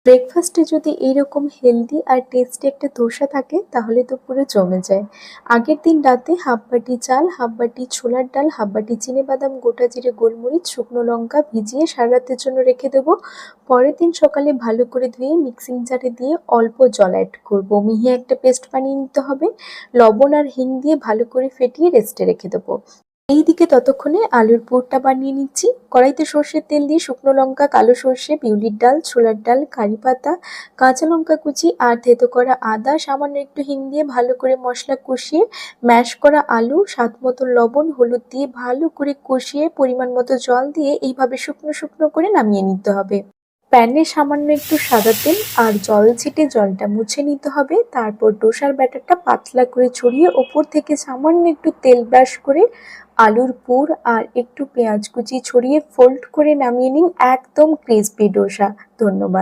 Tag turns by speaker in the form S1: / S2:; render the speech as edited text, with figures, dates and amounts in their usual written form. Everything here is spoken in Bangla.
S1: ব্রেকফাস্টে যদি এইরকম হেলদি আর টেস্টি একটা ধোসা থাকে তাহলে তো পুরো জমে যায়। আগের দিন রাতে হাফ বাটি চাল, হাফ বাটি ছোলার ডাল, হাফ বাটি চিনেবাদাম, গোটা জিরে, গোলমরিচ, শুকনো লঙ্কা ভিজিয়ে সারা রাতের জন্য রেখে দেবো। পরের দিন সকালে ভালো করে ধুয়ে মিক্সিং জারে দিয়ে অল্প জল অ্যাড করবো, মিহি একটা পেস্ট বানিয়ে নিতে হবে। লবণ আর হিং দিয়ে ভালো করে ফেটিয়ে রেস্টে রেখে দেবো। এইদিকে ততক্ষণে আলুর পুরটা বানিয়ে নিচ্ছি। কড়াইতে সর্ষের তেল দিয়ে শুকনো লঙ্কা, কালো সর্ষে, বিউলির ডাল, ছোলার ডাল, কারি পাতা, কাঁচা লঙ্কা কুচি আর থেতো করা আদা, সামান্য একটু হিং দিয়ে ভালো করে মশলা কষিয়ে ম্যাশ করা আলু, স্বাদ মতো লবণ, হলুদ দিয়ে ভালো করে কষিয়ে পরিমাণ মতো জল দিয়ে এইভাবে শুকনো শুকনো করে নামিয়ে নিতে হবে। প্যানে সামান্য একটু সাদা তেল আর জল ছিটে জলটা মুছে নিতে হবে। তারপর ডোসার ব্যাটারটা পাতলা করে ছড়িয়ে ওপর থেকে সামান্য একটু তেল ব্রাশ করে আলুর পুর আর একটু পেঁয়াজ কুচি ছড়িয়ে ফোল্ড করে নামিয়ে নিন। একদম ক্রিসপি ডোসা। ধন্যবাদ।